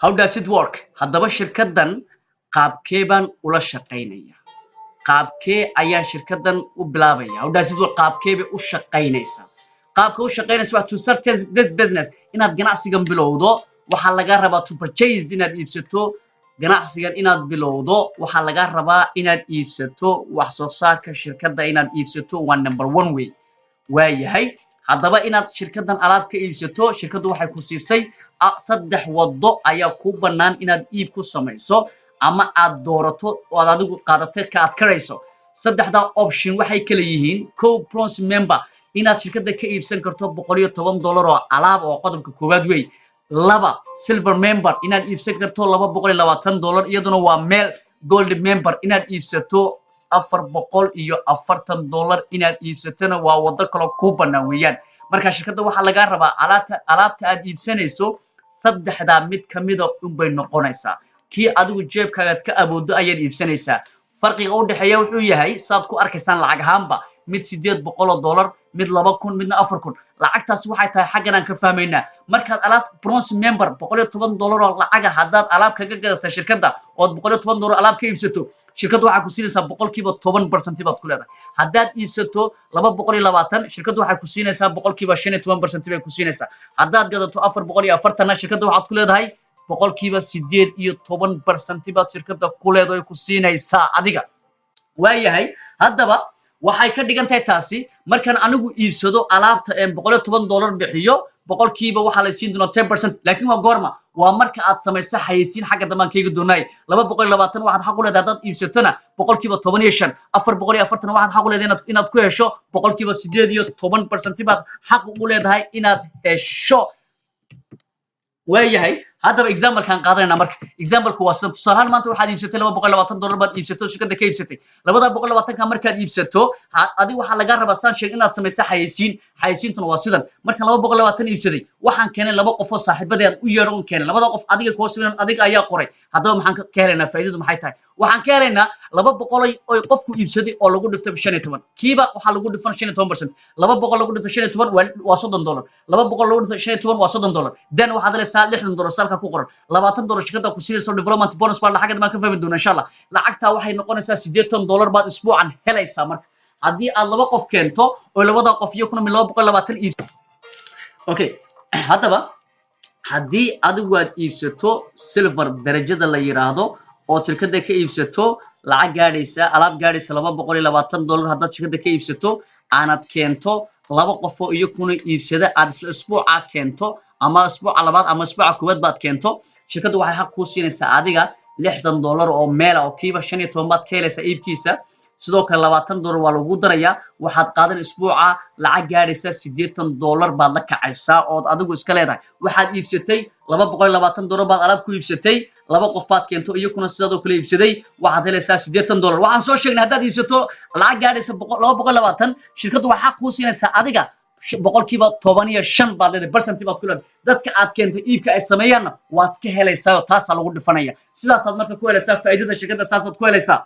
how does it work haddaba shirkadan qaabkeeban ula shaqaynaya qaabkee ayaa shirkadan u bilaabaya how does it work qaabkeebe u shaqaynaysa qaabka u shaqaynaysa waa to start this business inaad ganacsigan bilowdo waxa laga rabaa to purchase inaad iibsato ganacsigan inaad bilowdo waxa laga rabaa inaad iibsato wax soo saarka shirkadda inaad iibsato waa number 1 way waayahay haddaba inaad shirkadan alaab ka iibsato shirkaddu waxay ku siisay saddex wado ayaa ku bannaan inaad iib ku samayso ama aad doorato oo aad adigu qaadatay ka aad karayso saddexda option waxay kala yihiin co-bronze member inaad shirkadda ka iibsan karto $110 oo alaab oo qodobka koowaad wey laba silver member inaad iibsan karto $220 iyaduna waa meel gold member inaad iibsato $440 inaad iibsatana waa wado kale ku bannaan weeyaan marka shirkadda waxa laga rabaa alaabta aad iibsanayso saddexda mid kamida un bay noqonaysaa kii adigu jeebkaaga ka aboodo ayaad iibsanaysaa farqiga u dhaxeeya wuxuu yahay saad ku arkaysaan lacag ahaanba mid $800 mid 2000 midna 4000 lacagtaas waxay tahay xaggan aan ka fahmaynaa markaad alaab bronze member $110 oo lacag hadaad alaab kaga gadato shirkadda oo $110 alaab ka iibsato shirkaddu waxa ku siinaysaa 10% baad ku leedahay hadaad iibsato 220 shirkaddu waxa ku siinaysaa 15% bay ku siinaysaa hadaad gadato 440 shirkaddu waxaad ku leedahay 18% baad shirkadda ku leedahay ku siinaysaa adiga waayahay haddaba waxay ka dhigan tahay taasi markaan anigu iibsado alaabta $110 bixiyo boqolkiiba waxa la siin doonaa 10% laakiin waa goorma waa marka aad samayso xayeysiin xagga damaankayga doonay 220 waxaad xaq u leedahay dad iibsatana boqolkiiba 15 440 waxaad xaq u leedahay inaad ku hesho boqolkiiba 18% baad xaq u leedahay inaad hesho waayahay haddaba example kan qaadanayna marka example ku waa sida tusaalahan maanta waxaad iibsatay $220 baad iibsato shirkadda ka iibsatay 220 ka markaad iibsato adiga waxa laga rabaa saan sheeg inaad samayso xayeysiintuna waa sidan marka 220 iibsaday waxaan keenay laba qof oo saaxiibadeen u yeeran keenay labada qof adiga ku hooseeyaan adiga ayaa qoray haddaba maxaan ka helaynaa faa'iidadu maxay tahay waxaan ka helaynaa 200 oo qofku iibsaday oo lagu dhiftay 15 kiiba waxa lagu dhifan 15% 200 lagu dhifay 15 waa $30 200 lagu dhifay 15 waa $30 dan waxaad helaysaa $60 salka ku qoran $20 shirkadda ku siinayso development bonus baa xagga ma ka fahmi doona insha Allah lacagta waxay noqonaysaa $80 baad isbuucan helaysaa marka haddii aad laba qof keento oo labada qof iyo kuna 220 iib okay haddaba haddii adigu aad iibsato silver darajada la yiraahdo oo shirkadda ka iibsato lacag gaadhaysa alaab gaadhaysa $220 haddaad shirkadda ka iibsato aanad keento laba qof oo iyo kuna iibsada aad isla isbuuca keento ama isbuuca labaad ama isbuuca koowaad baad keento shirkaddu waxay xaq ku siinaysaa adiga $60 oo meel oo kiiba 15 baad ka helaysaa iibkiisa sidoo kale $20 waa lagu darayaa waxaad qaadan isbuuca lacag gaadhaysa $80 baad la kacaysaa oo adigu iska leedahay waxaad iibsatay $220 baad alaab ku iibsatay laba qof baad keento iyo kuna sidoo kale iibsaday waxaad helaysaa $80 waxaan soo sheegnay haddaad iibsato lacag gaadhaysa 220 shirkaddu waxay xaq ku siinaysaa adiga boqolkiiba 15 baad leedahay percent baad ku leedahay dadka aad keento iibka ay sameeyaan waad ka helaysaa taas lagu dhifanaya sidaas aad marka ku helaysaa faa'iidada shirkadda saasaad ku helaysaa